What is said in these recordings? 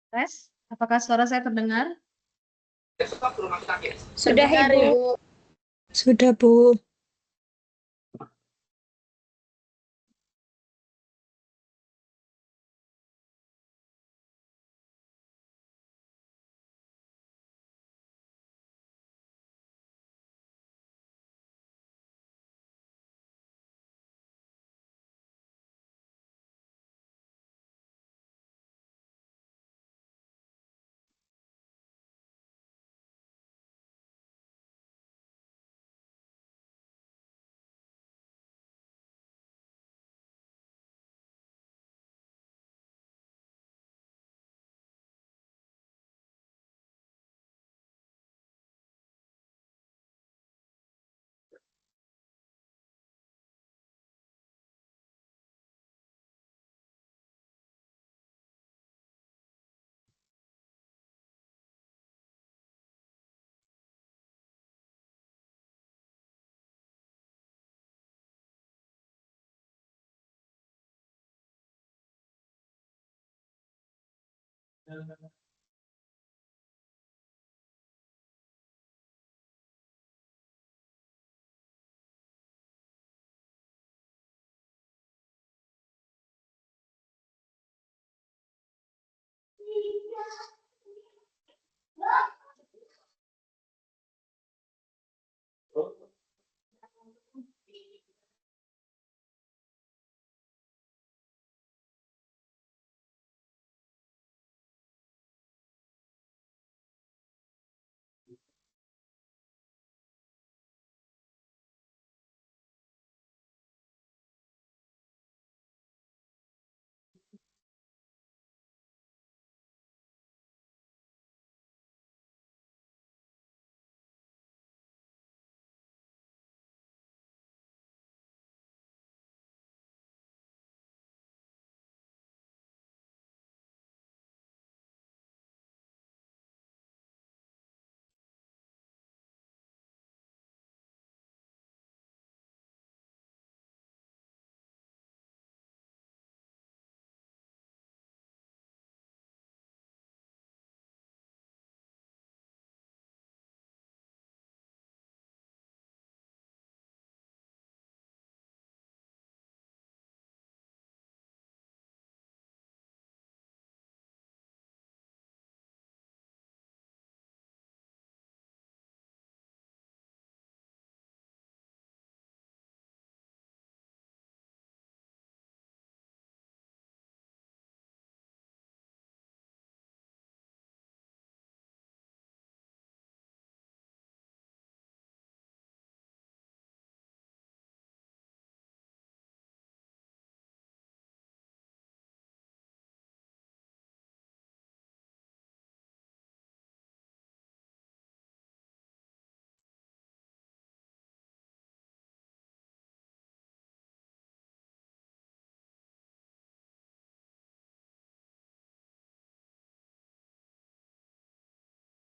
Tes, apakah suara saya terdengar? Sudah, Terdengar, Ibu. Ibu. Sudah, Bu.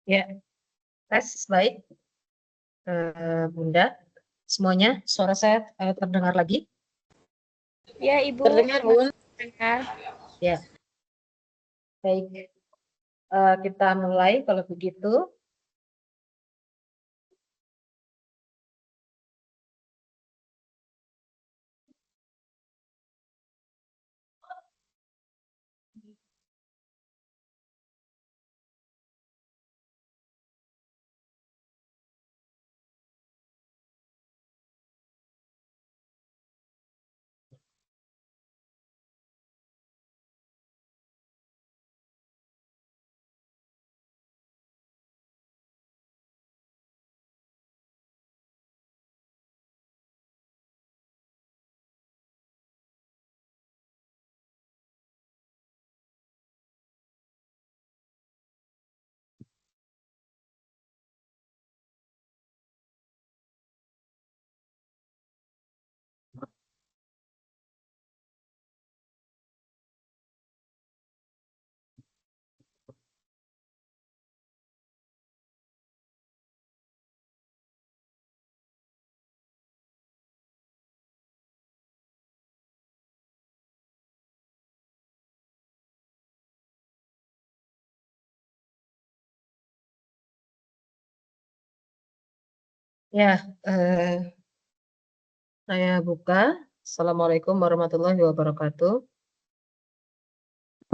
Ya, tes baik. Bunda, semuanya suara saya terdengar lagi? Ya, Ibu. Terdengar, Bun? Dengar. Ya, baik. Kita mulai kalau begitu. Ya, saya buka. Assalamualaikum warahmatullahi wabarakatuh.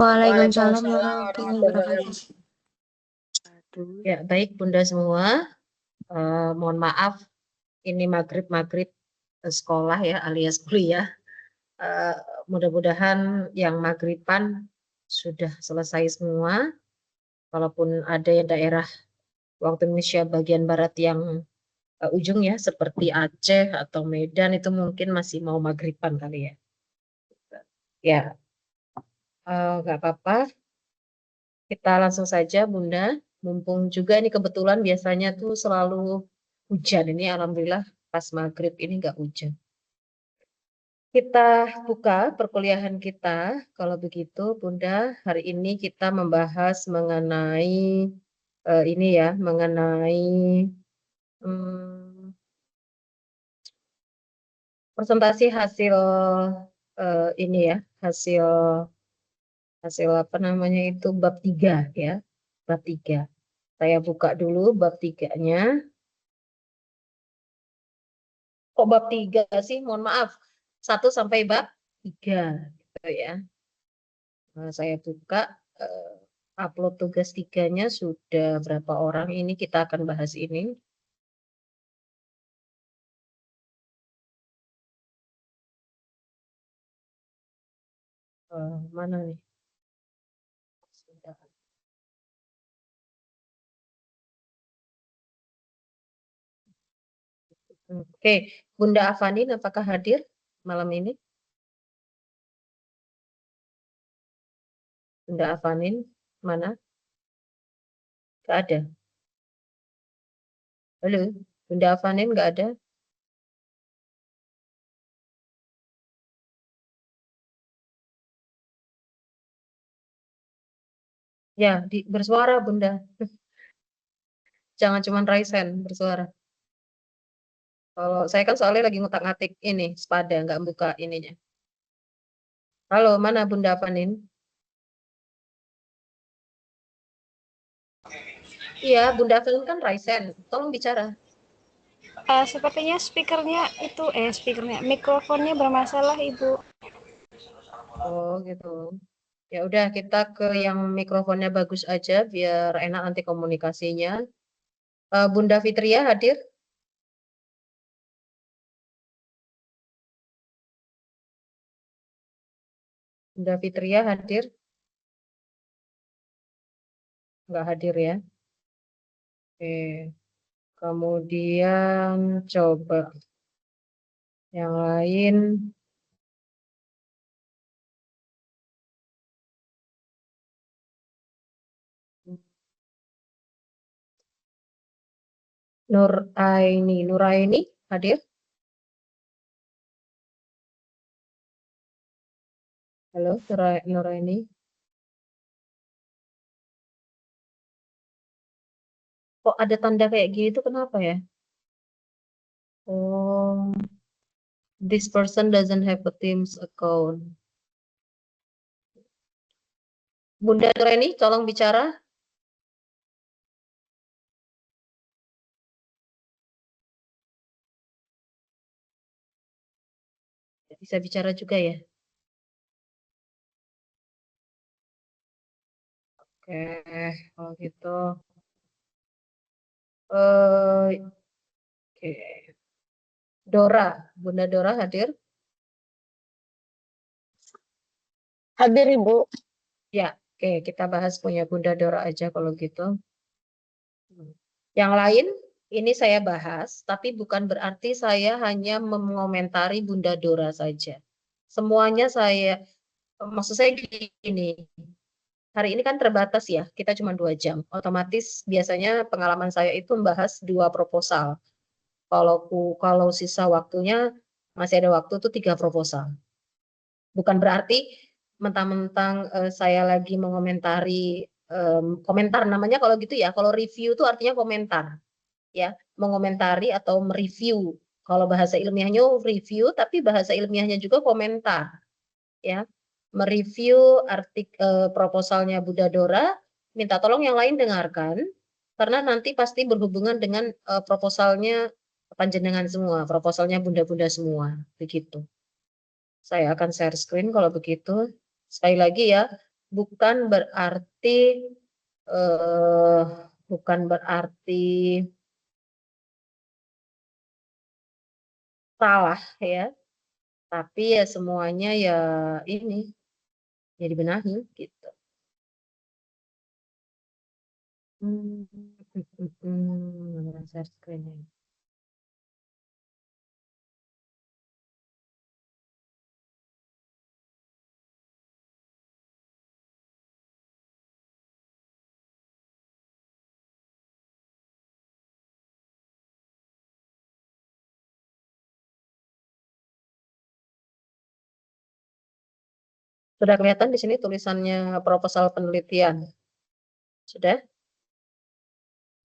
Waalaikumsalam Waalaikumsalam warahmatullahi warahmatullahi wabarakatuh. wabarakatuh. Ya, baik Bunda semua. Mohon maaf, ini maghrib sekolah ya, alias kuliah. Eh, Mudah-mudahan yang maghriban sudah selesai semua. Walaupun ada yang daerah waktu Indonesia bagian barat yang ujung ya, seperti Aceh atau Medan itu mungkin masih mau maghriban kali ya. Ya, nggak apa-apa. Kita langsung saja, Bunda. Mumpung juga ini kebetulan biasanya tuh selalu hujan. Ini alhamdulillah pas maghrib ini nggak hujan. Kita buka perkuliahan kita. Kalau begitu, Bunda, hari ini kita membahas mengenai ini ya, mengenai hmm, presentasi hasil ini ya, hasil hasil apa namanya itu bab 3 ya, bab 3. Saya buka dulu bab 3-nya. Kok bab 3 sih? Mohon maaf. 1 sampai bab 3 gitu ya. Nah, saya buka upload tugas 3-nya sudah berapa orang ini kita akan bahas ini. Mana nih? Sudah. Oke, Bunda Avanin apakah hadir malam ini? Bunda Avanin mana? Gak ada. Halo, Bunda Avanin nggak ada? Ya, bersuara Bunda. Jangan cuma raisen bersuara. Kalau saya kan soalnya lagi ngutak-ngatik ini, sepada nggak buka ininya. Halo, mana Bunda Avanin? Iya, Bunda Avanin kan raisen. Tolong bicara. Sepertinya speakernya, mikrofonnya bermasalah, Ibu. Oh, gitu. Ya udah kita ke yang mikrofonnya bagus aja biar enak nanti komunikasinya. Bunda Fitria hadir? Bunda Fitria hadir? Nggak hadir ya. Oke. Kemudian coba yang lain. Nuraini hadir? Halo, Nuraini. Kok ada tanda kayak gini tuh kenapa ya? Oh, this person doesn't have a Teams account. Bunda Nuraini, tolong bicara. Bisa bicara juga ya. Oke, kalau gitu. Oke. Dora, Bunda Dora hadir? Hadir, Ibu. Ya, oke. Kita bahas punya Bunda Dora aja kalau gitu. Yang lain, ini saya bahas, tapi bukan berarti saya hanya mengomentari Bunda Dora saja. Semuanya maksud saya gini, hari ini kan terbatas ya, kita cuma 2 jam. Otomatis biasanya pengalaman saya itu membahas 2 proposal. Kalau sisa waktunya masih ada waktu tuh 3 proposal. Bukan berarti mentang-mentang saya lagi mengomentari komentar namanya kalau gitu ya. Kalau review itu artinya komentar ya, mengomentari atau mereview. Kalau bahasa ilmiahnya review, tapi bahasa ilmiahnya juga komentar ya. Mereview proposalnya Bunda Dora, minta tolong yang lain dengarkan karena nanti pasti berhubungan dengan proposalnya panjenengan semua, proposalnya bunda-bunda semua, begitu. Saya akan share screen kalau begitu. Sekali lagi ya, bukan berarti eh, bukan berarti salah ya, tapi ya semuanya ya ini ya dibenahi gitu. Share screen. Sudah kelihatan di sini tulisannya proposal penelitian. Sudah?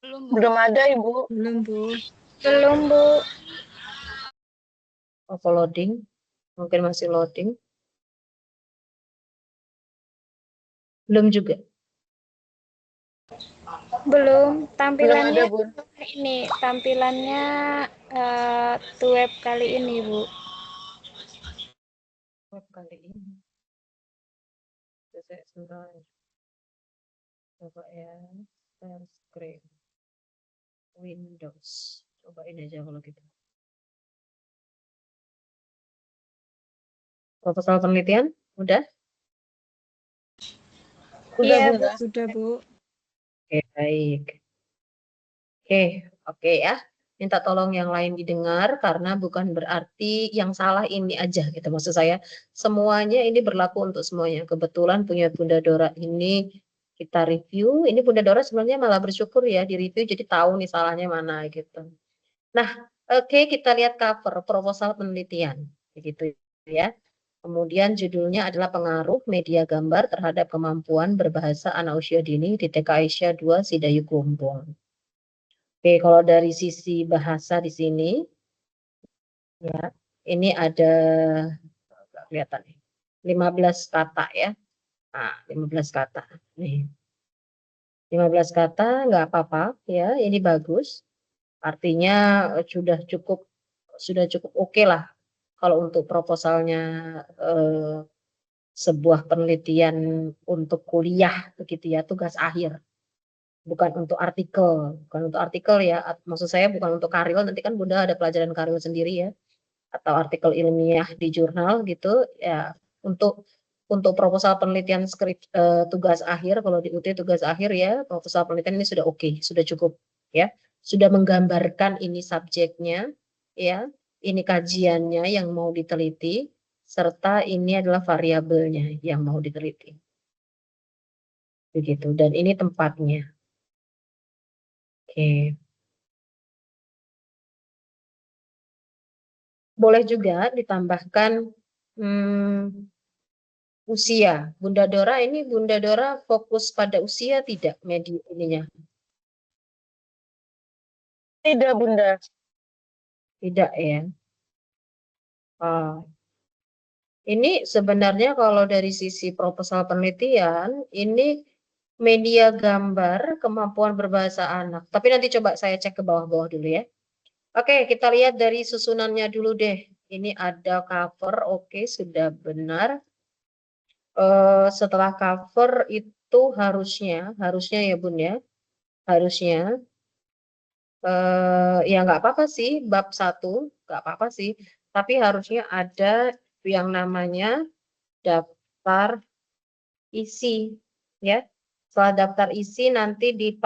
Belum ada, Ibu. Belum, Bu. Belum, Bu. Loading. Mungkin masih loading. Belum juga. Belum. Tampilannya Belum ada, Bu. ini, tampilannya web kali ini, Bu. Web kali ini. Saya coba ya. Share screen. Windows. Coba ini aja kalau gitu. Proposal penelitian, udah? Iya, Bu. Sudah, Bu. Oke, baik. Oke ya. Minta tolong yang lain didengar karena bukan berarti yang salah ini aja gitu. Maksud saya semuanya ini berlaku untuk semuanya. Kebetulan punya Bunda Dora ini kita review. Ini Bunda Dora sebenarnya malah bersyukur ya di review jadi tahu nih salahnya mana gitu. Nah, oke kita lihat cover proposal penelitian begitu ya. Kemudian judulnya adalah pengaruh media gambar terhadap kemampuan berbahasa anak usia dini di TK Aisyah 2 Sidayu Gombong. Oke, kalau dari sisi bahasa di sini, ya, ini ada, nggak kelihatan nih, 15 kata ya. Nah, 15 kata. Nih, 15 kata nggak apa-apa ya, ini bagus. Artinya sudah cukup oke lah kalau untuk proposalnya sebuah penelitian untuk kuliah begitu ya, tugas akhir. Bukan untuk artikel ya. Maksud saya bukan untuk karil, nanti kan Bunda ada pelajaran karil sendiri ya. Atau artikel ilmiah di jurnal gitu ya, untuk proposal penelitian tugas akhir, kalau di UT tugas akhir ya, proposal penelitian ini sudah oke, sudah cukup ya, sudah menggambarkan ini subjeknya ya, ini kajiannya yang mau diteliti, serta ini adalah variabelnya yang mau diteliti begitu, dan ini tempatnya. Oke, boleh juga ditambahkan usia. Bunda Dora ini Bunda Dora fokus pada usia tidak media ininya? Tidak, Bunda. Tidak ya. Ini sebenarnya kalau dari sisi proposal penelitian, ini media gambar kemampuan berbahasa anak. Tapi nanti coba saya cek ke bawah-bawah dulu ya. Oke, kita lihat dari susunannya dulu deh. Ini ada cover, oke, sudah benar. Setelah cover itu harusnya ya Bun ya, harusnya ya nggak apa-apa sih, bab 1 nggak apa-apa sih, tapi harusnya ada yang namanya daftar isi ya. Setelah daftar isi nanti di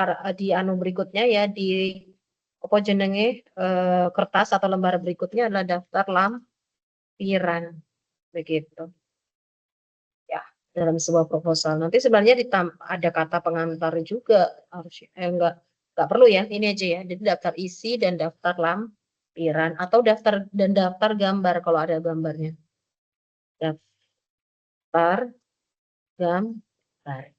anu berikutnya ya, di apa jenenge kertas atau lembar berikutnya adalah daftar lampiran begitu ya, dalam sebuah proposal. Nanti sebenarnya ada kata pengantar juga harusnya, enggak perlu ya, ini aja ya. Jadi daftar isi dan daftar lampiran atau daftar gambar kalau ada gambarnya. Daftar gambar.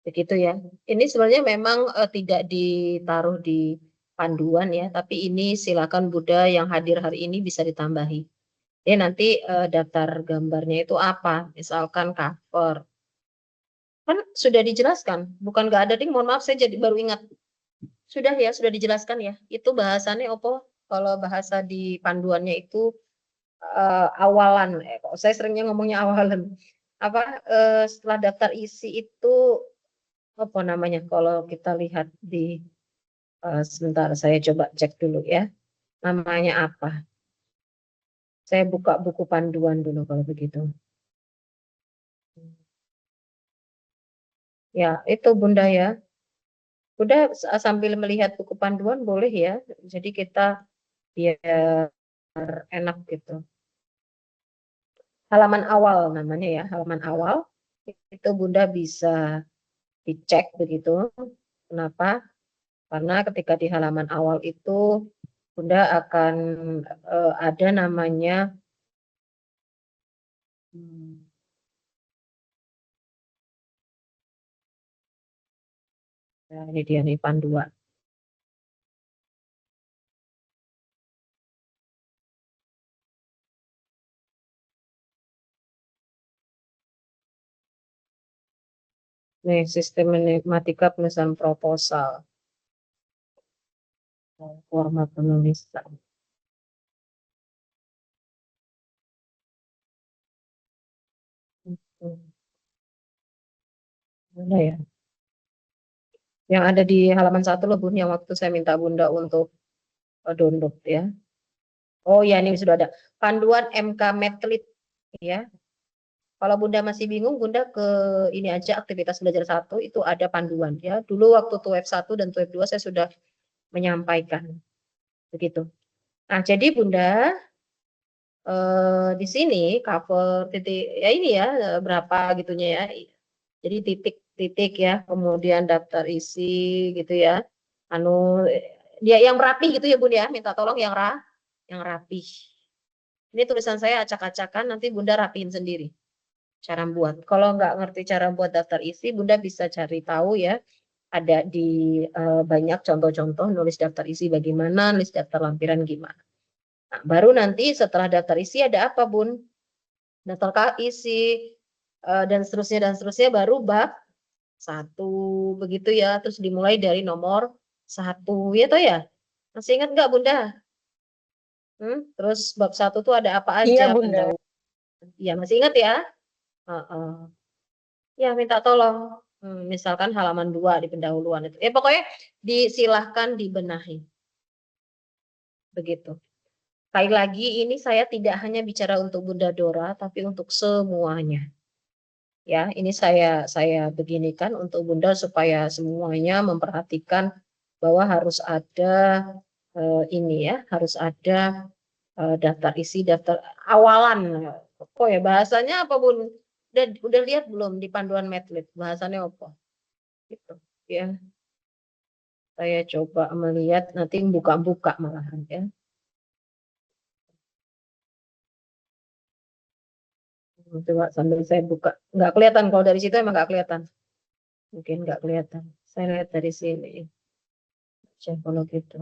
Begitu ya. Ini sebenarnya memang tidak ditaruh di panduan ya, tapi ini silakan Bunda yang hadir hari ini bisa ditambahi. Ya nanti daftar gambarnya itu apa? Misalkan cover. Kan sudah dijelaskan, bukan nggak ada ding, mohon maaf saya jadi baru ingat. Sudah ya, sudah dijelaskan ya. Itu bahasannya apa? Kalau bahasa di panduannya itu awalan. Kok saya seringnya ngomongnya awalan. Apa setelah daftar isi itu apa namanya? Kalau kita lihat di sebentar saya coba cek dulu ya. Namanya apa? Saya buka buku panduan dulu kalau begitu. Ya, itu Bunda ya. Bunda sambil melihat buku panduan boleh ya. Jadi kita biar enak gitu. Halaman awal namanya ya, halaman awal. Itu Bunda bisa dicek begitu. Kenapa? Karena ketika di halaman awal itu Bunda akan ada namanya hmm, nah ini dia nih panduan. Nih sistem matematika penulisan proposal, format penulisan. Mana ya? Yang ada di halaman 1 loh Bun, yang waktu saya minta Bunda untuk download ya. Oh ya ini sudah ada. Panduan MK Medlit ya. Kalau Bunda masih bingung, Bunda ke ini aja aktivitas belajar 1 itu ada panduan ya. Dulu waktu TUEF 1 dan TUEF 2 saya sudah menyampaikan begitu. Nah, jadi Bunda di sini cover titik ya ini ya berapa gitunya ya. Jadi titik-titik ya, kemudian daftar isi gitu ya. Anu dia yang rapi gitu ya Bunda ya, minta tolong yang rapi. Ini tulisan saya acak-acakan, nanti Bunda rapiin sendiri cara buat. Kalau nggak ngerti cara buat daftar isi, Bunda bisa cari tahu ya. Ada di banyak contoh-contoh nulis daftar isi bagaimana, nulis daftar lampiran gimana. Nah, baru nanti setelah daftar isi ada apa Bun? Daftar isi dan seterusnya baru bab 1 begitu ya. Terus dimulai dari nomor 1 ya toh ya. Masih ingat nggak Bunda? Terus bab 1 tuh ada apa Iya, aja Bunda. pendahuluan. Ya masih ingat ya? Heeh. Ya minta tolong. Misalkan halaman 2 di pendahuluan itu. Pokoknya disilahkan dibenahi. Begitu. Sekali lagi ini saya tidak hanya bicara untuk Bunda Dora, tapi untuk semuanya. Ya, ini saya beginikan untuk Bunda supaya semuanya memperhatikan bahwa harus ada ini ya, harus ada daftar isi, daftar awalan. Oh ya bahasanya apa Bun? Udah lihat belum di panduan Medlit bahasanya apa? Gitu. Ya, saya coba melihat nanti buka-buka malahan ya. Coba sambil saya buka. Nggak kelihatan kalau dari situ emang nggak kelihatan. Mungkin nggak kelihatan. Saya lihat dari sini. Cek kalau gitu.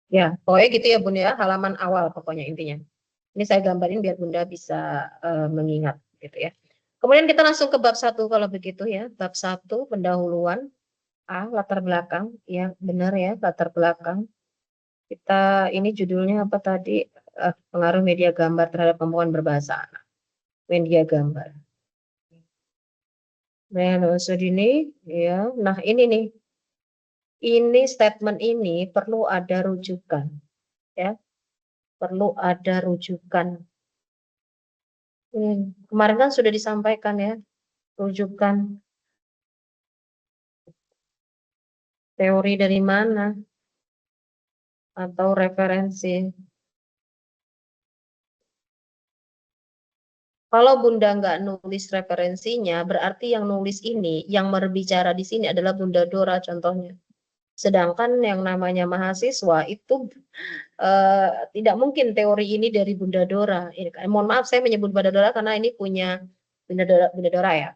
Ya, pokoknya gitu ya Bun ya, halaman awal pokoknya intinya. Ini saya gambarin biar Bunda bisa mengingat gitu ya. Kemudian kita langsung ke bab 1 kalau begitu ya. Bab 1 pendahuluan latar belakang. Ya, benar ya, latar belakang. Kita ini judulnya apa tadi? Pengaruh media gambar terhadap kemampuan berbahasa anak. Media gambar. Nah, maksud ini ya. Nah, ini nih. Ini statement ini perlu ada rujukan ya. Perlu ada rujukan. Kemarin kan sudah disampaikan ya, rujukan teori dari mana atau referensi. Kalau Bunda nggak nulis referensinya, berarti yang nulis ini, yang berbicara di sini adalah Bunda Dora contohnya. Sedangkan yang namanya mahasiswa itu tidak mungkin teori ini dari Bunda Dora. Mohon maaf saya menyebut Bunda Dora karena ini punya Bunda Dora ya.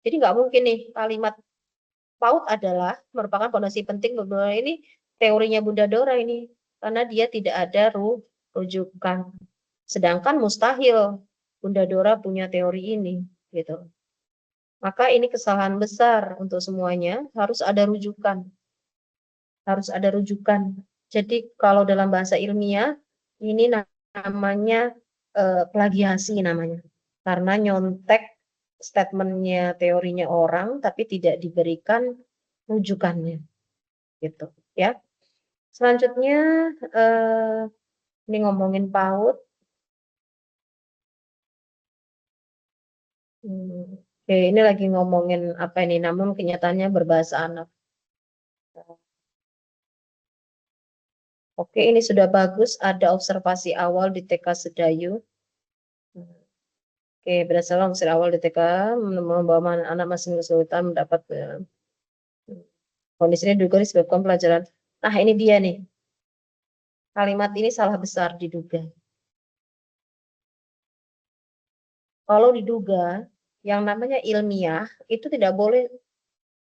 Jadi nggak mungkin nih kalimat PAUD adalah merupakan fondasi penting Bunda Dora ini teorinya Bunda Dora ini karena dia tidak ada rujukan. Sedangkan mustahil Bunda Dora punya teori ini gitu. Maka ini kesalahan besar untuk semuanya, harus ada rujukan. Harus ada rujukan. Jadi kalau dalam bahasa ilmiah ini namanya plagiasi namanya. Karena nyontek statementnya teorinya orang tapi tidak diberikan rujukannya gitu ya. Selanjutnya ini ngomongin PAUD. Oke, ini lagi ngomongin apa ini, namun kenyataannya berbahasa anak. Oke, ini sudah bagus, ada observasi awal di TK Sedayu. Oke, berdasarkan observasi awal di TK, membawa anak masing kesulitan mendapat kondisi ini diduga disebabkan pelajaran. Nah, ini dia nih. Kalimat ini salah besar diduga. Kalau diduga, yang namanya ilmiah itu tidak boleh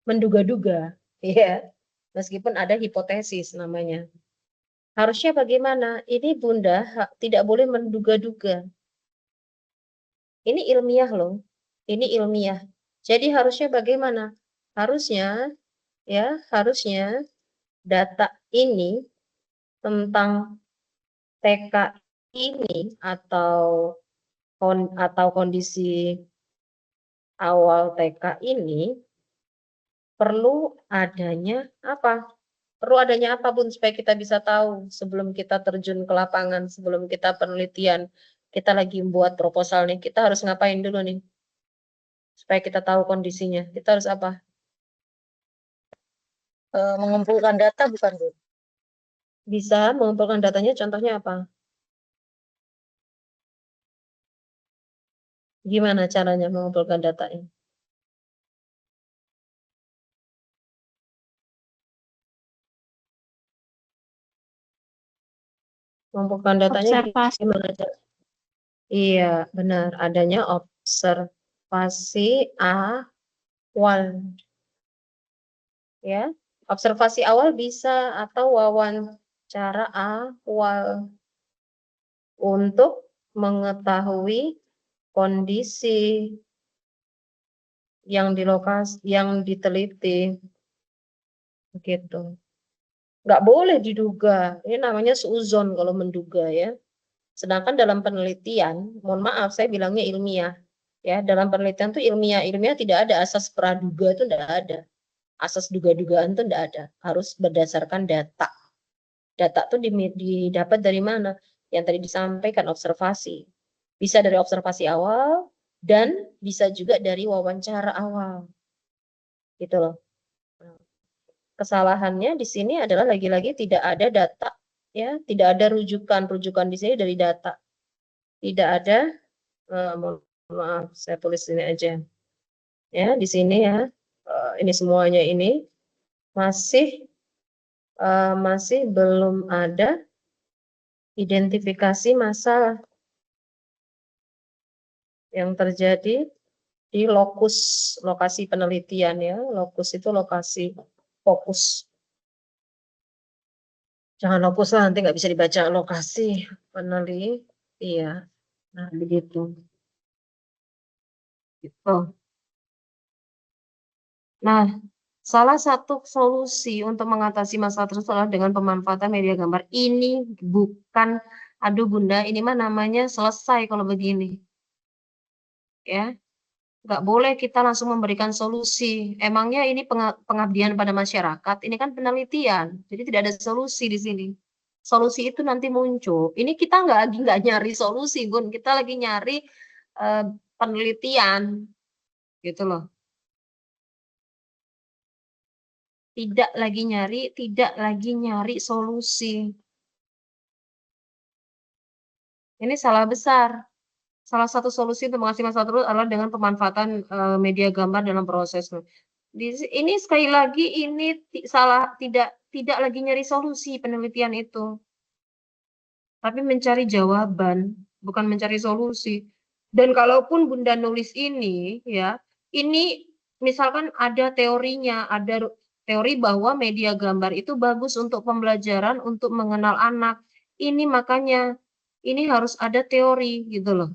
menduga-duga, ya. Meskipun ada hipotesis namanya. Harusnya bagaimana? Ini Bunda tidak boleh menduga-duga. Ini ilmiah loh. Ini ilmiah. Jadi harusnya bagaimana? Harusnya harusnya data ini tentang TK ini atau kondisi awal TK ini perlu adanya apa? Perlu adanya apa Bun supaya kita bisa tahu sebelum kita terjun ke lapangan, sebelum kita penelitian, kita lagi buat proposal nih, kita harus ngapain dulu nih? Supaya kita tahu kondisinya. Kita harus apa? Mengumpulkan data bukan, Bu? Bisa mengumpulkan datanya, contohnya apa? Gimana caranya mengumpulkan datanya? Mengumpulkan datanya Observasi. gimana? Iya, benar. Adanya observasi awal. Ya, observasi awal bisa atau wawancara awal untuk mengetahui kondisi yang di lokasi yang diteliti gitu. Nggak boleh diduga. Ini namanya suuzon kalau menduga ya. Sedangkan dalam penelitian, mohon maaf saya bilangnya ilmiah. Ya, dalam penelitian itu ilmiah tidak ada asas praduga itu tidak ada. Asas duga-dugaan itu tidak ada. Harus berdasarkan data. Data itu didapat dari mana? Yang tadi disampaikan observasi. Bisa dari observasi awal dan bisa juga dari wawancara awal. Gitu loh. Kesalahannya di sini adalah lagi-lagi tidak ada data ya, tidak ada rujukan di sini dari data. Tidak ada maaf saya tulis ini aja. Ya, di sini ya. Ini semuanya ini masih masih belum ada identifikasi masalah yang terjadi di lokasi penelitian ya. Lokus itu lokasi fokus. Jangan lokus lah, nanti nggak bisa dibaca lokasi penelitian. Iya, nah begitu. Gitu. Nah, salah satu solusi untuk mengatasi masalah tersebut adalah dengan pemanfaatan media gambar. Ini bukan, aduh Bunda, ini mah namanya selesai kalau begini. Ya, nggak boleh kita langsung memberikan solusi. Emangnya ini pengabdian pada masyarakat, ini kan penelitian, jadi tidak ada solusi di sini. Solusi itu nanti muncul. Ini kita nggak nyari solusi, Bun. Kita lagi nyari penelitian, gitu loh. Tidak lagi nyari solusi. Ini salah besar. salah satu solusi untuk mengatasi masalah tersebut adalah dengan pemanfaatan, media gambar dalam proses. Ini sekali lagi ini tidak lagi nyari solusi penelitian itu, tapi mencari jawaban, bukan mencari solusi. Dan kalaupun Bunda nulis ini ya, ini misalkan ada teorinya, ada teori bahwa media gambar itu bagus untuk pembelajaran, untuk mengenal anak. Ini makanya, ini harus ada teori gitu loh.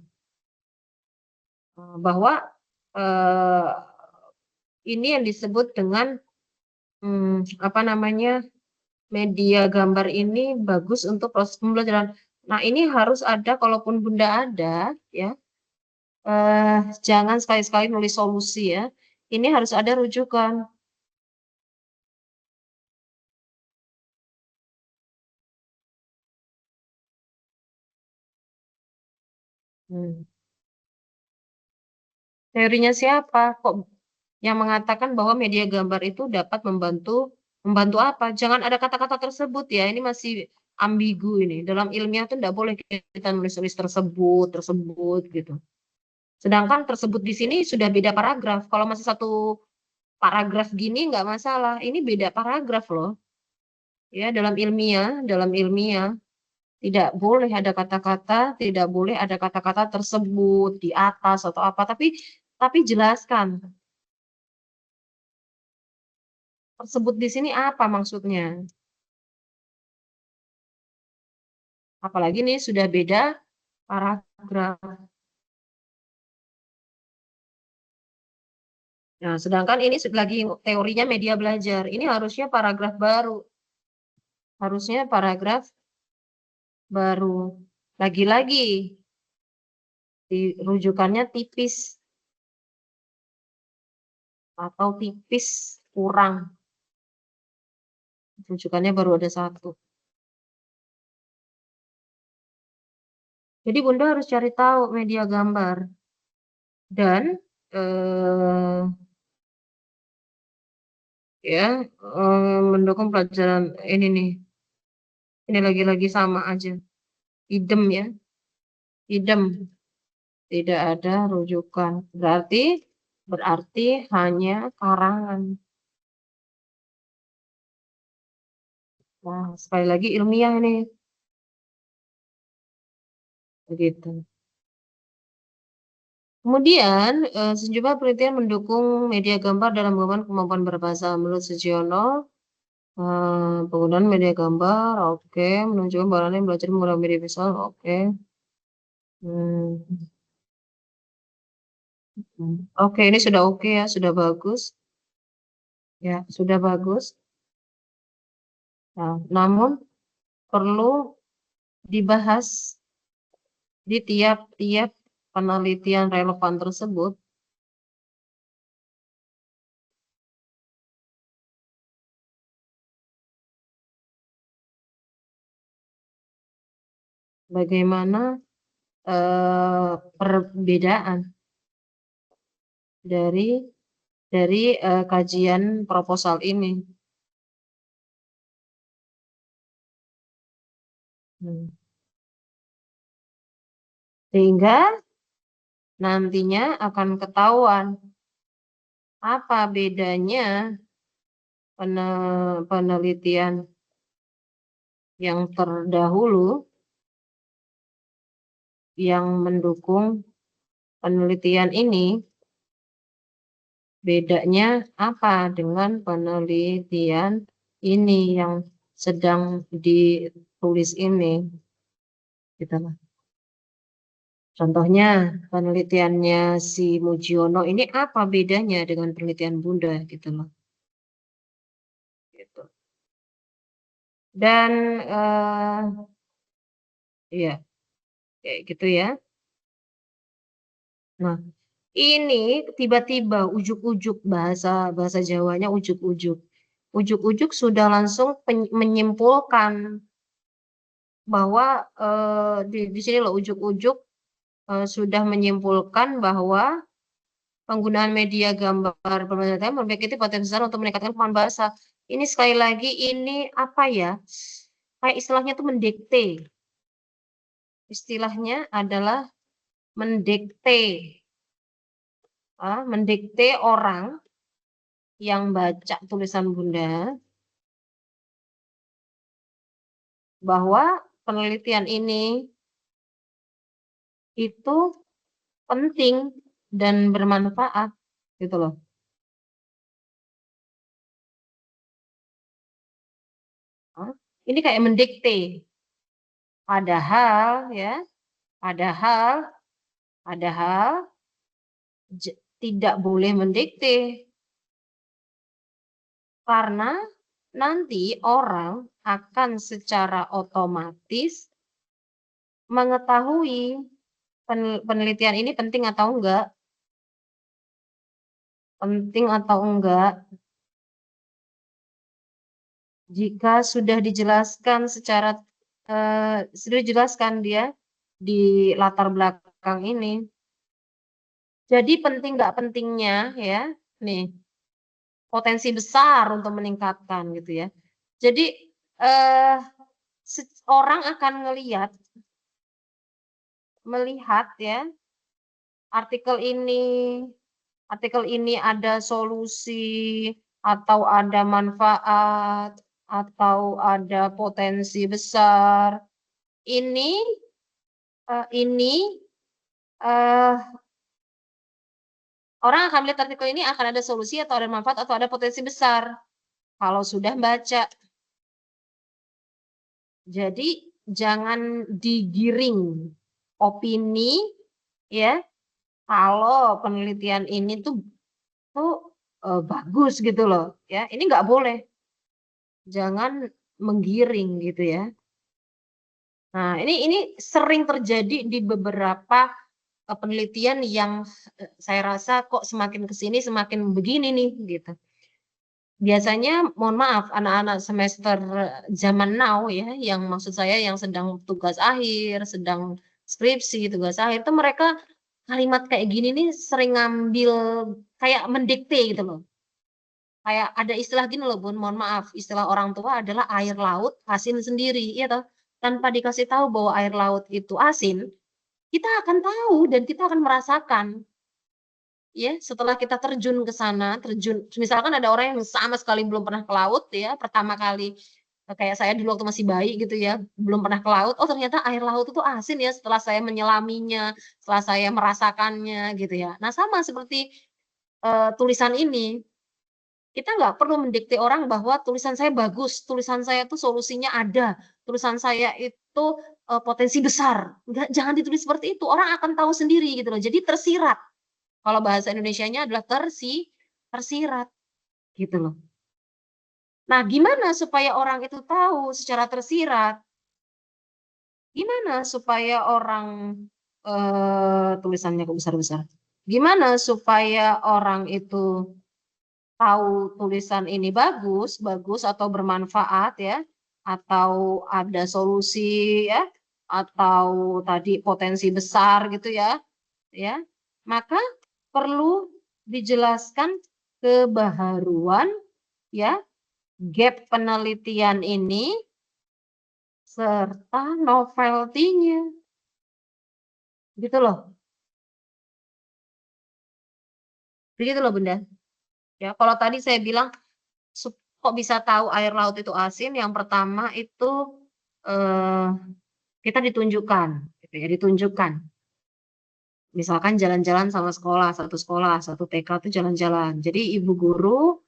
Bahwa, eee, ini yang disebut dengan, apa namanya, media gambar ini bagus untuk proses pembelajaran. Nah, ini harus ada kalaupun Bunda ada ya, jangan sekali-sekali nulis solusi ya, ini harus ada rujukan. Mmm, teorinya siapa? Kok yang mengatakan bahwa media gambar itu dapat membantu membantu apa? Jangan ada kata-kata tersebut ya, ini masih ambigu ini. Dalam ilmiah tuh ndak boleh kita nulis-nulis tersebut tersebut gitu. Sedangkan tersebut di sini sudah beda paragraf. Kalau masih satu paragraf gini nggak masalah, ini beda paragraf loh. Ya, dalam ilmiah tidak boleh ada kata-kata, tidak boleh ada kata-kata tersebut di atas atau apa, tapi jelaskan, tersebut di sini apa maksudnya. Apalagi nih sudah beda paragraf. Nah, sedangkan ini lagi teorinya media belajar, ini harusnya paragraf baru, harusnya paragraf baru. Lagi-lagi rujukannya tipis atau tipis kurang, rujukannya baru ada satu. Jadi Bunda harus cari tahu media gambar dan, ya, mendukung pelajaran ini lagi-lagi sama aja, idem ya, idem, tidak ada rujukan, berarti hanya karangan. Nah, sekali lagi ilmiah nih, begitu. Kemudian, sejumlah penelitian mendukung media gambar dalam mengembangkan kemampuan berbahasa. Menurut Sujiyono, penggunaan media gambar, oke, menunjukkan bahwa anak belajar menggunakan media visual, oke. Hmm, oke, ini sudah oke ya, sudah bagus. Ya, sudah bagus. Nah, namun perlu dibahas di tiap-tiap penelitian relevan tersebut, bagaimana perbedaan dari kajian proposal ini. Sehingga nantinya akan ketahuan apa bedanya penelitian yang terdahulu yang mendukung penelitian ini, bedanya apa dengan penelitian ini yang sedang ditulis ini, gitu loh. Contohnya penelitiannya si Mujiono ini apa bedanya dengan penelitian Bunda gitu loh. Gitu. Dan iya kayak gitu ya. Nah, ini tiba-tiba ujuk-ujuk bahasa Jawanya ujuk-ujuk. Ujuk-ujuk sudah langsung menyimpulkan bahwa di sini loh ujuk-ujuk sudah menyimpulkan bahwa penggunaan media gambar pembelajaran memiliki potensi besar untuk meningkatkan kemampuan bahasa. Ini sekali lagi ini apa ya? Kayak istilahnya tuh mendikte. Istilahnya adalah mendikte orang yang baca tulisan Bunda bahwa penelitian ini itu penting dan bermanfaat gitu loh. Ini kayak mendikte. Padahal ya, padahal tidak boleh mendikte. Karena nanti orang akan secara otomatis mengetahui penelitian ini penting atau enggak. Penting atau enggak. Jika sudah dijelaskan secara sudah dijelaskan dia di latar belakang ini. Jadi penting nggak pentingnya ya, nih potensi besar untuk meningkatkan gitu ya. Jadi orang akan melihat ya artikel ini ada solusi atau ada manfaat atau ada potensi besar. Ini orang akan melihat artikel ini akan ada solusi atau ada manfaat atau ada potensi besar kalau sudah baca. Jadi jangan digiring opini ya kalau penelitian ini tuh bagus gitu loh ya. Ini nggak boleh. Jangan menggiring gitu ya. Nah, ini sering terjadi di beberapa penelitian yang saya rasa kok semakin ke sini semakin begini nih gitu. Biasanya mohon maaf anak-anak semester zaman now ya, yang maksud saya yang sedang tugas akhir, sedang skripsi, tugas akhir itu mereka kalimat kayak gini nih sering ngambil kayak mendikte gitu loh. Kayak ada istilah gini loh Bun, mohon maaf, istilah orang tua adalah air laut asin sendiri, iya toh? Tanpa dikasih tahu bahwa air laut itu asin, kita akan tahu dan kita akan merasakan. Ya, setelah kita terjun ke sana, misalkan ada orang yang sama sekali belum pernah ke laut ya, pertama kali kayak saya dulu waktu masih bayi gitu ya, belum pernah ke laut, oh ternyata air laut itu asin ya setelah saya menyelaminya, setelah saya merasakannya gitu ya. Nah, sama seperti tulisan ini. Kita nggak perlu mendikte orang bahwa tulisan saya bagus, tulisan saya itu solusinya ada, tulisan saya itu potensi besar. Nggak, jangan ditulis seperti itu. Orang akan tahu sendiri gitu loh. Jadi tersirat. Kalau bahasa Indonesianya adalah tersirat gitu loh. Nah, gimana supaya orang itu tahu secara tersirat? Gimana supaya orang tulisannya kok besar-besar? Gimana supaya orang itu tahu tulisan ini bagus atau bermanfaat ya, atau ada solusi ya, atau tadi potensi besar gitu ya, maka perlu dijelaskan kebaharuan ya, gap penelitian ini serta novelty-nya. Gitu loh. Begitu loh Bunda. Ya, kalau tadi saya bilang kok bisa tahu air laut itu asin, yang pertama itu eh, kita ditunjukkan, gitu ya, ditunjukkan. Misalkan jalan-jalan sama sekolah, satu TK itu jalan-jalan. Jadi ibu guru,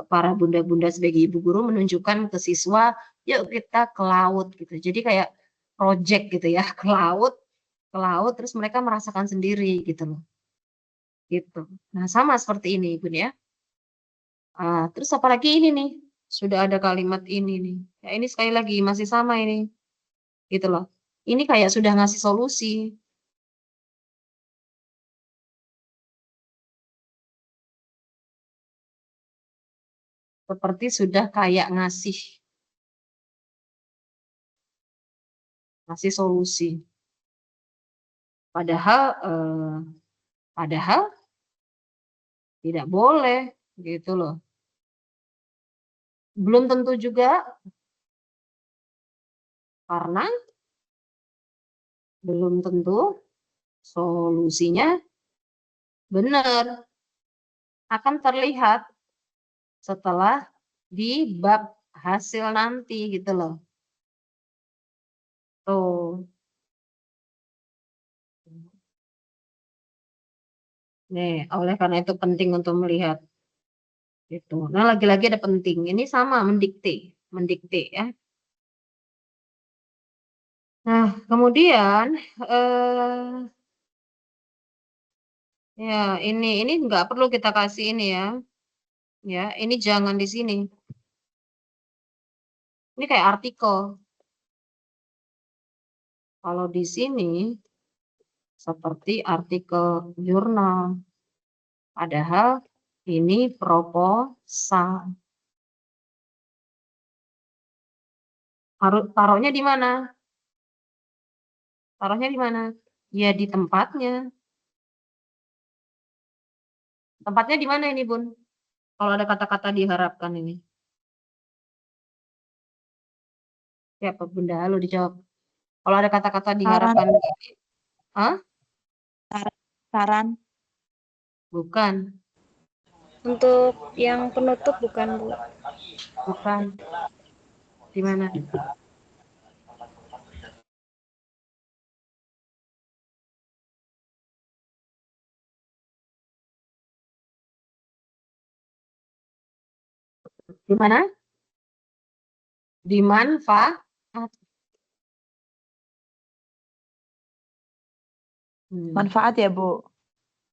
para bunda-bunda sebagai ibu guru menunjukkan ke siswa, yuk kita ke laut gitu. Jadi kayak project gitu ya, ke laut, terus mereka merasakan sendiri gitu loh. Gitu. Nah sama seperti ini Bun ya. Terus apalagi ini nih, sudah ada kalimat ini nih. Ya ini sekali lagi masih sama ini, gitu loh. Ini kayak sudah ngasih solusi. Seperti sudah kayak ngasih solusi. Padahal padahal tidak boleh gitu loh. Belum tentu juga karena belum tentu Solusinya benar, akan terlihat setelah di bab hasil nanti gitu loh. Tuh. Nih, oleh karena itu penting untuk melihat itu. Nah, lagi-lagi ada penting. Ini sama mendikte ya. Nah, kemudian ya ini nggak perlu kita kasih ini ya. Ya, ini jangan di sini. Ini kayak artikel. Kalau di sini seperti artikel jurnal. Padahal ini proposal. Taruhnya di mana? Taruhnya di mana? Ya di tempatnya. Tempatnya di mana ini, Bun? Kalau ada kata-kata diharapkan ini. Ya, Pak Bunda, halo dijawab. Kalau ada kata-kata diharapkan ini. Hah? Saran. Bukan. Untuk yang penutup bukan, Bu? Bukan. Di mana? Di mana? Di manfaat. Manfaat ya, Bu?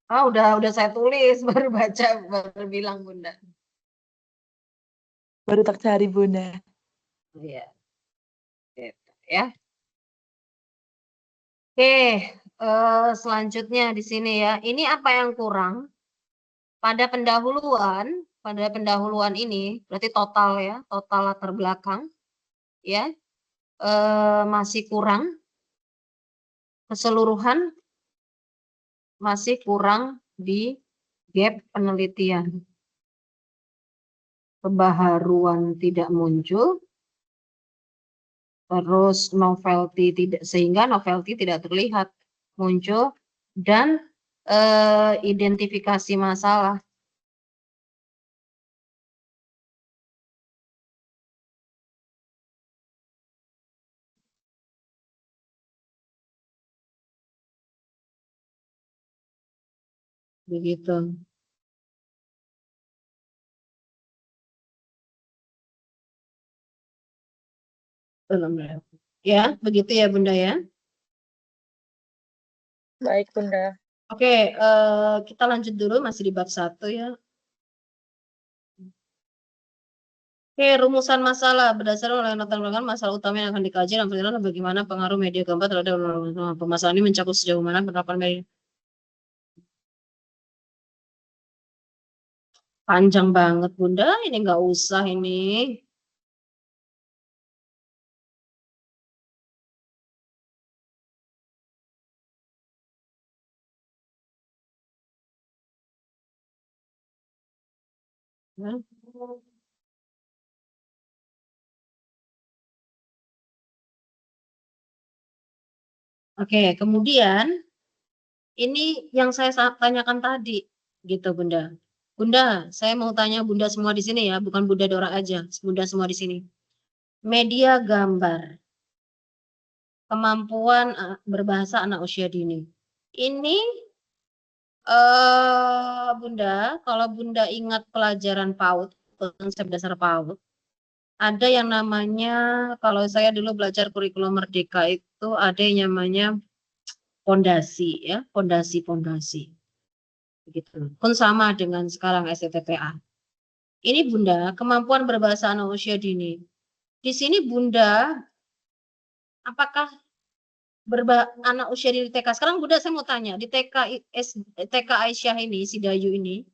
Ah, udah saya tulis, baru baca, baru bilang Bunda. Baru tak cari, Bunda. Iya. Gitu, ya. Oke, selanjutnya di sini ya. Ini apa yang kurang? Pada pendahuluan ini, berarti total ya, total latar belakang, ya, masih kurang, keseluruhan masih kurang di gap penelitian. Kebaharuan tidak muncul, terus sehingga novelty tidak terlihat muncul, dan identifikasi masalah. Begitu. Ya, begitu ya Bunda ya. Baik, Bunda. Oke, kita lanjut dulu, masih di bab 1 ya. Oke, rumusan masalah berdasarkan oleh latar belakang masalah utama yang akan dikaji dan penilaian bagaimana pengaruh media gambar terhadap permasalahan ini, mencakup sejauh mana penerapan media. Panjang banget Bunda, ini nggak usah ini. Ya. Oke, kemudian ini yang saya tanyakan tadi, gitu Bunda. Bunda, saya mau tanya Bunda semua di sini ya, bukan Bunda Dora aja, Bunda semua di sini. Media gambar, kemampuan berbahasa anak usia dini. Ini Bunda, kalau Bunda ingat pelajaran PAUD, konsep dasar PAUD, ada yang namanya, kalau saya dulu belajar kurikulum Merdeka itu ada yang namanya fondasi ya, fondasi. Begitu. Pun sama dengan sekarang STTPA. Ini Bunda, kemampuan berbahasa anak usia dini. Di sini Bunda, apakah anak usia dini TK? Sekarang Bunda saya mau tanya, di TK Aisyah ini, si Dayu ini,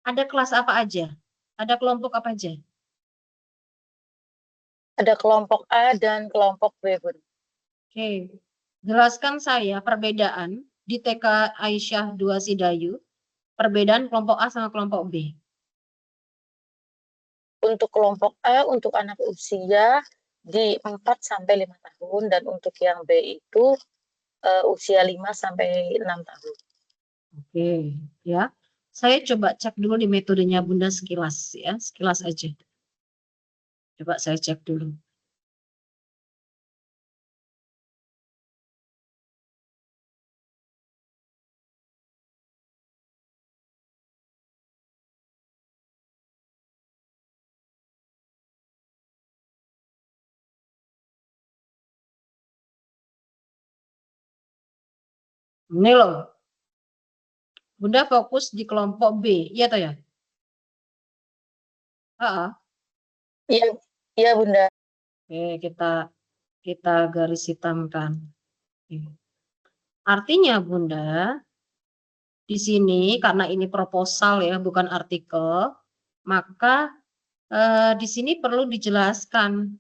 ada kelas apa aja? Ada kelompok apa aja? Ada kelompok A dan kelompok B, Bunda. Oke, jelaskan saya perbedaan di TK Aisyah 2 Sidayu, perbedaan kelompok A sama kelompok B. Untuk kelompok A, untuk anak usia di 4 sampai 5 tahun, dan untuk yang B itu usia 5 sampai 6 tahun. Oke, ya. Saya coba cek dulu di metodenya Bunda sekilas ya, sekilas aja. Coba saya cek dulu. Ini loh, Bunda fokus di kelompok B, iya toh ya? Iya, iya Bunda. Oke, kita garis hitamkan. Oke. Artinya Bunda, di sini karena ini proposal ya, bukan artikel, maka di sini perlu dijelaskan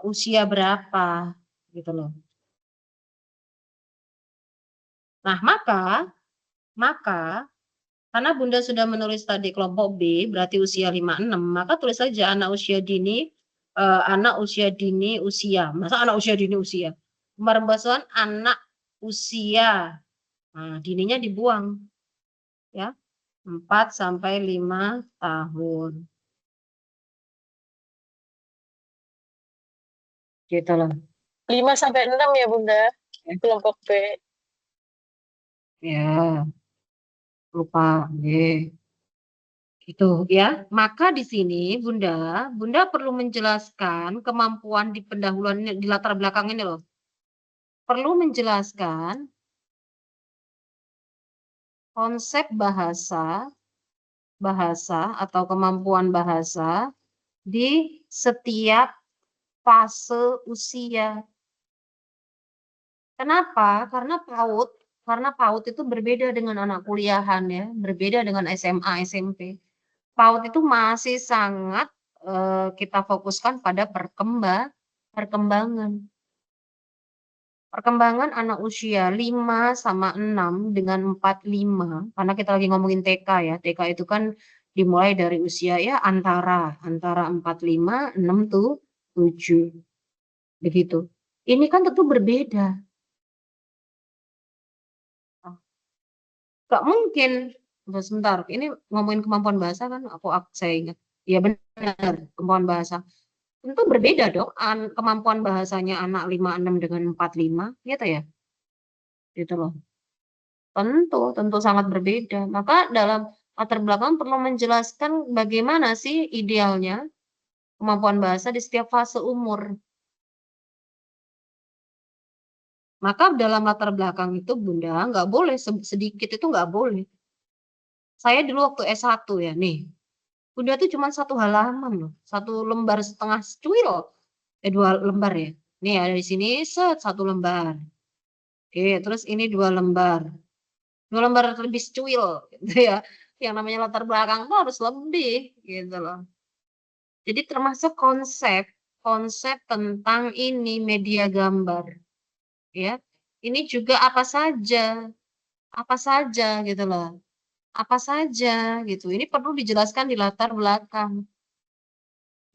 usia berapa gitu loh. Nah, maka karena Bunda sudah menulis tadi kelompok B berarti usia 5-6, maka tulis saja anak usia dini usia. Masa anak usia dini usia? Kemarin bahasuan anak usia. Nah, dininya dibuang ya. 4 sampai 5 tahun. Gitu loh. 5 sampai 6 ya Bunda, kelompok B. Ya, lupa. Gitu ya. Maka di sini Bunda perlu menjelaskan kemampuan di pendahuluan di latar belakang ini loh. Perlu menjelaskan konsep bahasa atau kemampuan bahasa di setiap fase usia. Kenapa? Karena PAUD itu berbeda dengan anak kuliahan ya, berbeda dengan SMA, SMP. PAUD itu masih sangat kita fokuskan pada perkembangan. Perkembangan anak usia 5 sama 6 dengan 4-5, karena kita lagi ngomongin TK ya. TK itu kan dimulai dari usia ya antara 4-5, 6 tuh 7. Begitu. Ini kan tentu berbeda. Gak mungkin. Sebentar, ini ngomongin kemampuan bahasa kan saya ingat. Ya benar, kemampuan bahasa. Tentu berbeda dong kemampuan bahasanya anak 5-6 dengan 4-5, gitu ya. Gitu loh. Tentu sangat berbeda. Maka dalam latar belakang perlu menjelaskan bagaimana sih idealnya kemampuan bahasa di setiap fase umur. Maka dalam latar belakang itu Bunda nggak boleh sedikit itu nggak boleh. Saya dulu waktu S1 ya nih, Bunda tuh cuma 1 halaman loh, 1 lembar setengah secuil. 2 lembar ya. Nih ada di sini 1 lembar. Oke, terus ini 2 lembar. 2 lembar lebih secuil gitu ya. Yang namanya latar belakang tuh harus lebih gitu loh. Jadi termasuk konsep tentang ini media gambar ya. Ini juga apa saja gitu loh. Apa saja gitu. Ini perlu dijelaskan di latar belakang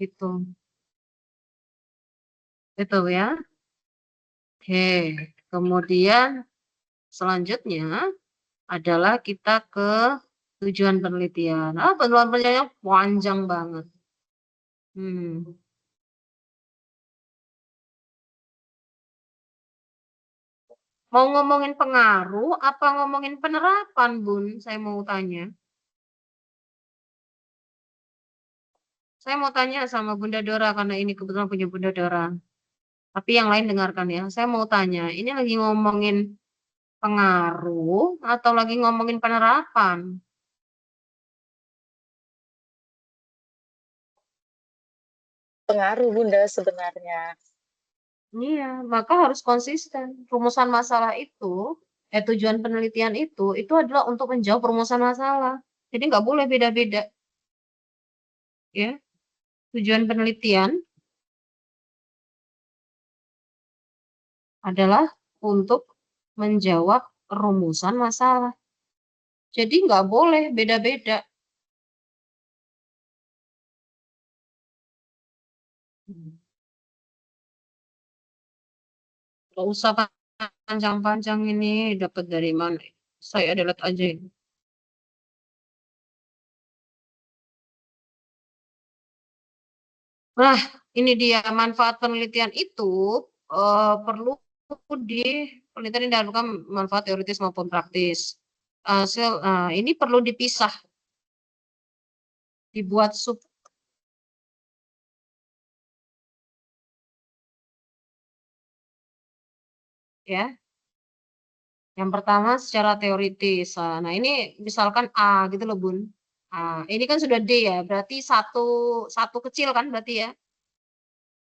gitu. Gitu ya. Oke, kemudian selanjutnya adalah kita ke tujuan penelitian. Tujuan penelitiannya panjang banget. Mau ngomongin pengaruh apa ngomongin penerapan, Bun? Saya mau tanya. Saya mau tanya sama Bunda Dora karena ini kebetulan punya Bunda Dora. Tapi yang lain dengarkan ya. Saya mau tanya, ini lagi ngomongin pengaruh atau lagi ngomongin penerapan? Pengaruh Bunda sebenarnya. Iya, maka harus konsisten. Rumusan masalah itu, tujuan penelitian itu adalah untuk menjawab rumusan masalah. Jadi nggak boleh beda-beda. Ya, tujuan penelitian adalah untuk menjawab rumusan masalah. Jadi nggak boleh beda-beda. Gak usah panjang-panjang ini dapat dari mana? Saya delete aja ini. Nah, ini dia manfaat penelitian itu perlu di penelitian yang dilakukan manfaat teoritis maupun praktis. Ini perlu dipisah, dibuat sub ya. Yang pertama secara teoritis. Nah, ini misalkan A gitu loh, Bun. Ini kan sudah D ya, berarti satu satu kecil kan berarti ya.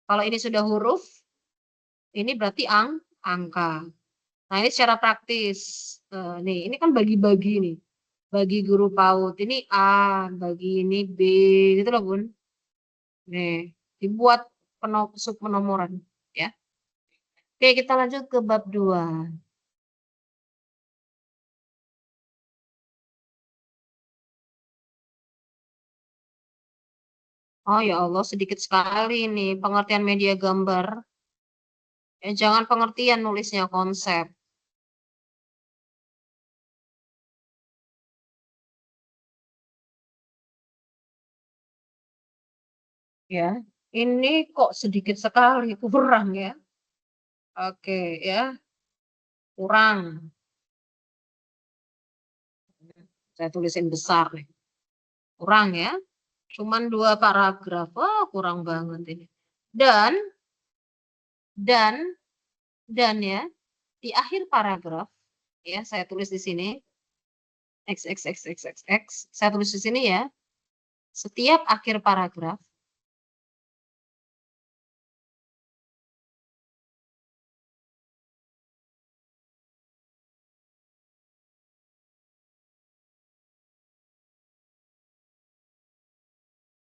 Kalau ini sudah huruf, ini berarti angka. Nah, ini secara praktis. Nih, ini kan bagi-bagi nih. Bagi guru PAUD. Ini A, bagi ini B, gitu loh, Bun. Nih, dibuat sub penomoran. Ya. Oke, kita lanjut ke bab 2. Oh ya Allah, sedikit sekali nih pengertian media gambar. Ya, jangan pengertian nulisnya konsep. Ya, ini kok sedikit sekali, kurang ya. Oke, ya, kurang. Saya tulisin besar nih. Kurang ya. Cuman 2 paragraf. Oh, kurang banget ini. Dan, dan, dan ya, di akhir paragraf, ya, saya tulis di sini, XXXXXX, saya tulis di sini ya, setiap akhir paragraf,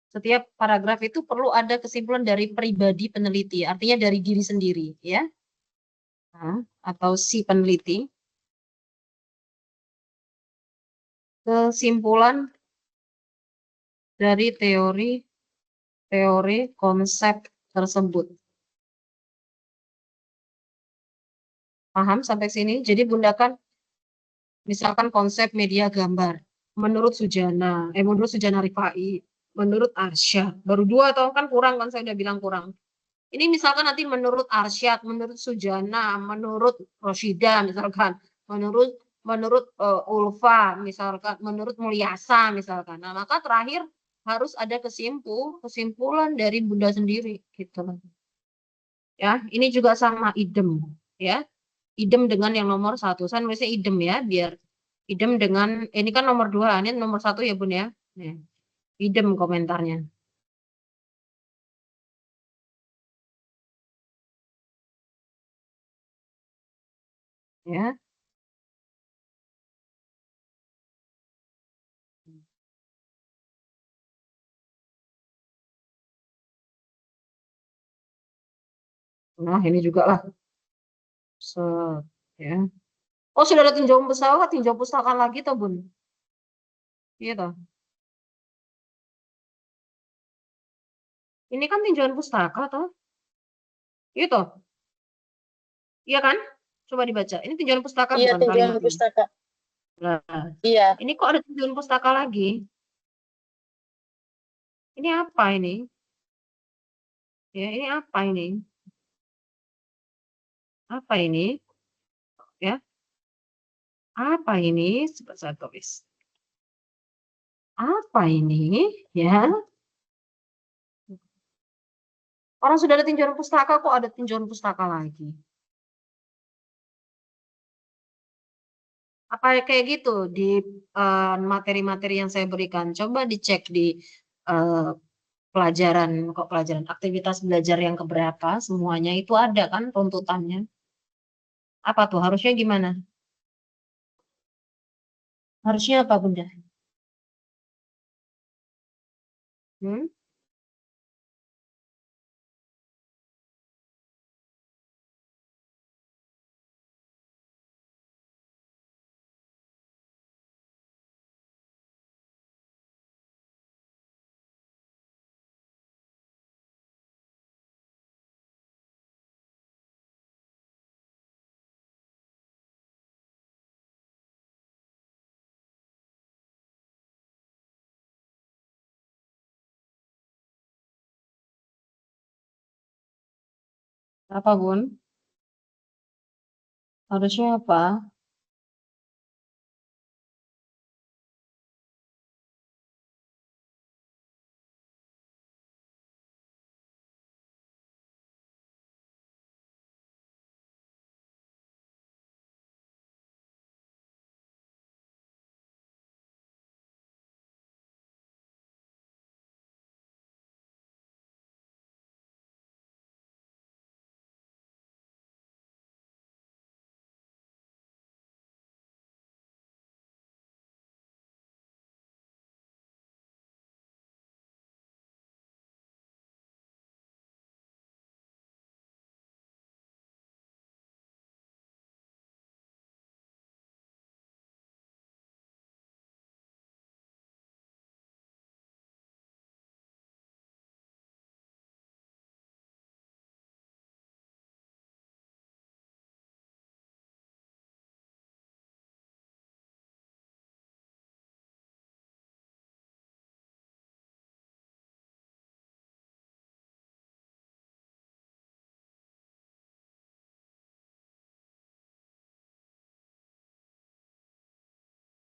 setiap paragraf itu perlu ada kesimpulan dari pribadi peneliti, artinya dari diri sendiri, ya, atau si peneliti. Kesimpulan dari teori konsep tersebut. Paham sampai sini? Jadi Bunda kan misalkan konsep media gambar. Menurut Sujana Rifai, menurut Arsyad. Baru 2 atau kan kurang kan saya udah bilang kurang. Ini misalkan nanti menurut Arsyad, menurut Sujana, menurut Roshida misalkan, menurut Ulfa misalkan, menurut Mulyasa misalkan. Nah, maka terakhir harus ada kesimpulan dari Bunda sendiri gitu. Ya, ini juga sama idem ya. Idem dengan yang nomor 1. Saya nulisnya idem ya, biar idem dengan ini kan nomor 2, ini nomor 1 ya Bun ya. Nih, idem komentarnya. Ya. Nah, ini juga lah. Set, ya. Oh, sudah ada tinjau pustaka lagi toh, Bun? Iya toh. Ini kan tinjauan pustaka toh? Iya toh? Iya kan? Coba dibaca. Ini tinjauan pustaka Iya, bukan tinjauan kalimatnya. pustaka. Nah, Iya. ini kok ada tinjauan pustaka lagi? Ini apa ini? Ya, ini apa ini? Apa ini? Ya, apa ini? Coba saya tulis. Apa ini? Ya, orang sudah ada tinjauan pustaka kok ada tinjauan pustaka lagi. Apa kayak gitu di materi-materi yang saya berikan? Coba dicek di eh, pelajaran aktivitas belajar yang keberapa semuanya itu ada kan runtutannya. Apa tuh? Harusnya gimana? Harusnya apa, Bunda? Hmm? Apa, Bun? Harusnya apa?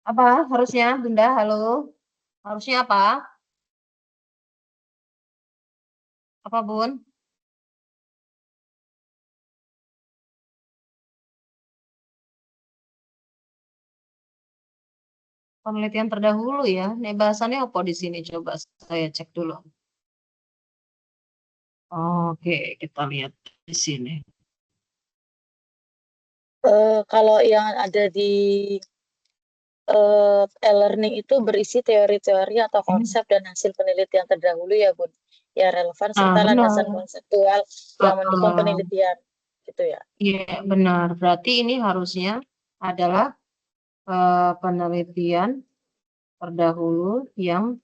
Apa harusnya, Bunda? Halo? Harusnya apa? Apa, Bun? Penelitian terdahulu ya. Nih bahasannya apa di sini? Coba saya cek dulu. Oke, kita lihat di sini. Kalau yang ada di e-learning itu berisi teori-teori atau konsep dan hasil penelitian terdahulu ya, Bun. Ya relevan serta Benar. landasan konseptual yang mendukung Uh, penelitian. Gitu ya. Iya, benar. Berarti ini harusnya adalah penelitian terdahulu yang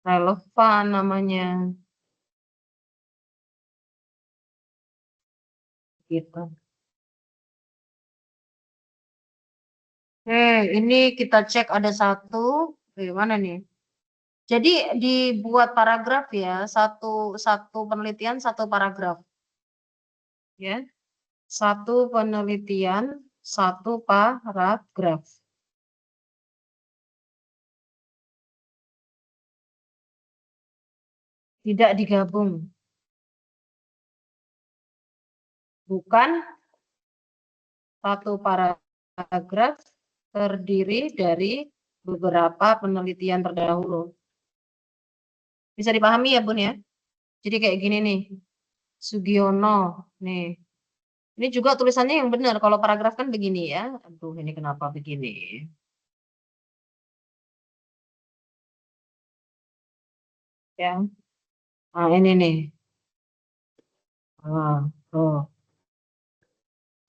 relevan namanya. Gitu. Oke, ini kita cek ada satu. Mana nih? Jadi dibuat paragraf ya, satu penelitian satu paragraf. Ya. Satu penelitian satu paragraf. Tidak digabung. Bukan satu paragraf terdiri dari beberapa penelitian terdahulu. Bisa dipahami ya, Bun ya? Jadi kayak gini nih. Sugiono nih. Ini juga tulisannya yang benar. Kalau paragraf kan begini ya. Aduh, ini kenapa begini? Ya. Nah, ini nih. Oh,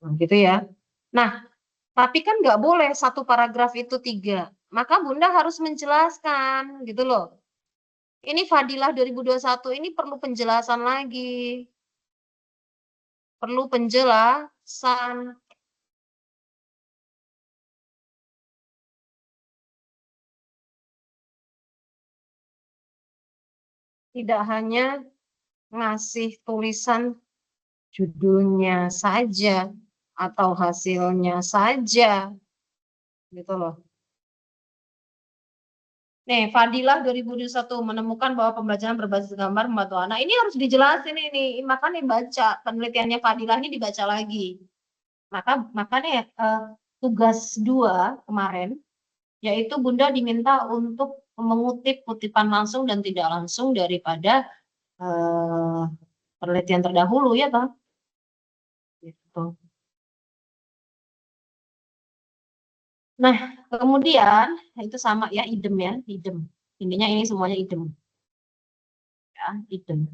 nah, gitu ya. Nah, tapi kan nggak boleh satu paragraf itu 3. Maka Bunda harus menjelaskan gitu loh. Ini Fadilah 2021 ini perlu penjelasan lagi. Perlu penjelasan. Tidak hanya ngasih tulisan judulnya saja atau hasilnya saja gitu loh. Nih, Fadilah 2021 menemukan bahwa pembelajaran berbasis gambar membantu anak. Ini harus dijelasin ini. Makanya baca penelitiannya Fadilah ini dibaca lagi. Makanya tugas 2 kemarin yaitu Bunda diminta untuk mengutip kutipan langsung dan tidak langsung daripada penelitian terdahulu ya, Bang. Gitu. Nah, kemudian itu sama ya, idem ya, idem. Intinya ini semuanya idem. Ya, idem.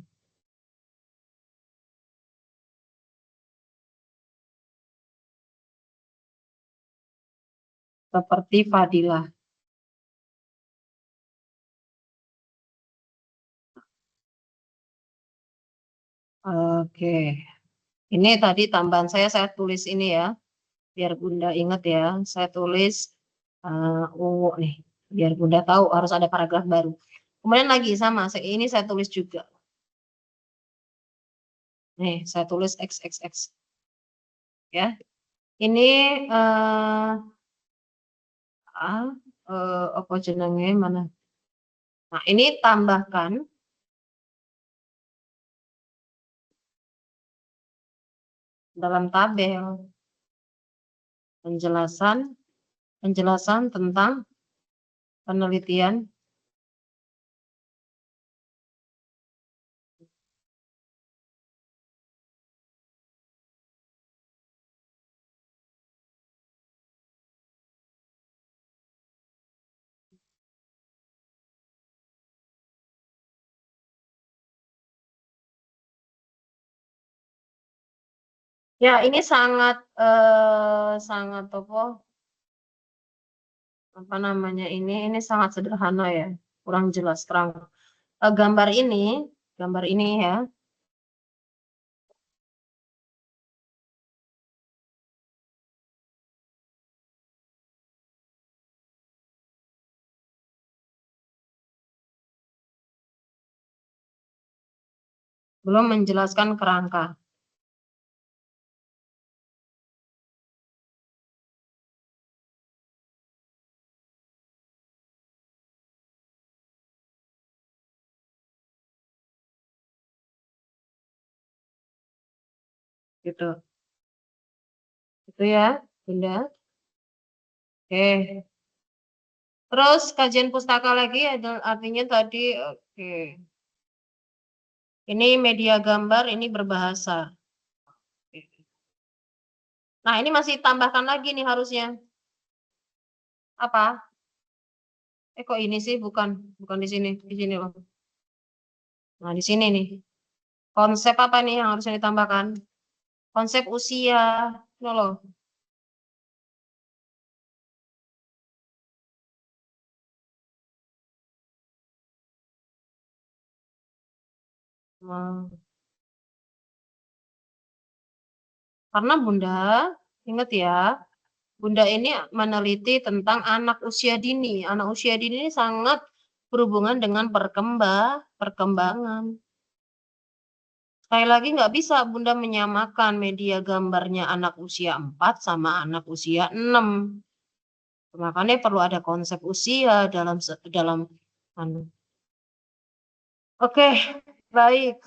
Seperti Fadilah. Oke. Ini tadi tambahan saya tulis ini ya, biar Bunda ingat ya. Saya tulis nih, biar Bunda tahu harus ada paragraf baru. Kemudian lagi sama, ini saya tulis juga. Nih, saya tulis XXX. Ya. Ini apa jenenge mana? Nah, ini tambahkan dalam tabel penjelasan tentang penelitian ya. Ini sangat apa namanya, ini sangat sederhana ya, kurang jelas terang. Gambar ini ya, belum menjelaskan kerangka. Gitu. Itu ya, Bunda. Oke. Terus kajian pustaka lagi artinya tadi, oke. Ini media gambar, ini berbahasa. Nah, ini masih tambahkan lagi nih harusnya. Apa? Kok ini sih bukan di sini loh. Nah, di sini nih. Konsep apa nih yang harusnya ditambahkan? Konsep usia. Ini loh. Nah, karena Bunda, ingat ya, Bunda ini meneliti tentang anak usia dini. Anak usia dini ini sangat berhubungan dengan perkembangan. Sekali lagi nggak bisa Bunda menyamakan media gambarnya anak usia 4 sama anak usia 6. Makanya perlu ada konsep usia dalam anu. Oke, baik.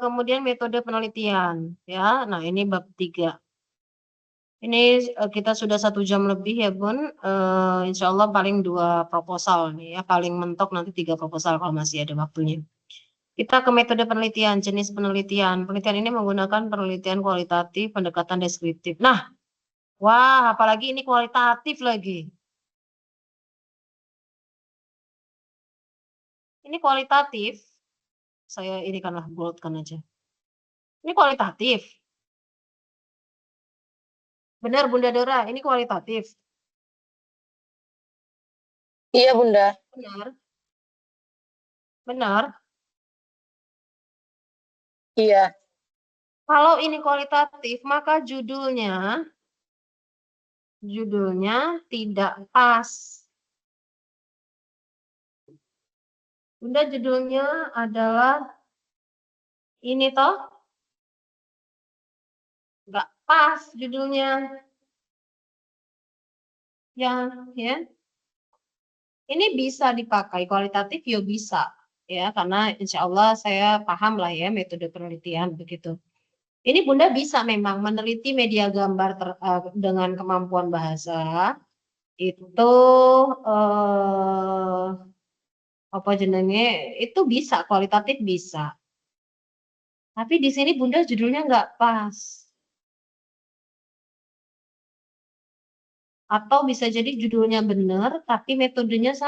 Kemudian metode penelitian ya. Nah, ini bab 3. Ini kita sudah 1 jam lebih ya Bun. Insya Allah paling 2 proposal nih ya, paling mentok nanti 3 proposal kalau masih ada waktunya. Kita ke metode penelitian, jenis penelitian. Penelitian ini menggunakan penelitian kualitatif, pendekatan deskriptif. Nah, wah, apalagi ini kualitatif lagi. Ini kualitatif. Saya ini kanlah boldkan aja. Ini kualitatif. Benar Bunda Dora, ini kualitatif. Iya, Bunda. Benar. Benar. Iya. Kalau ini kualitatif, maka judulnya tidak pas. Bunda, judulnya adalah ini toh, nggak pas judulnya. Ya. Ini bisa dipakai kualitatif ya bisa ya, karena insya Allah saya paham lah ya metode penelitian begitu. Ini Bunda bisa memang meneliti media gambar dengan kemampuan bahasa itu apa jenenge itu bisa kualitatif bisa. Tapi di sini Bunda judulnya nggak pas. Atau bisa jadi judulnya benar tapi metodenya salah.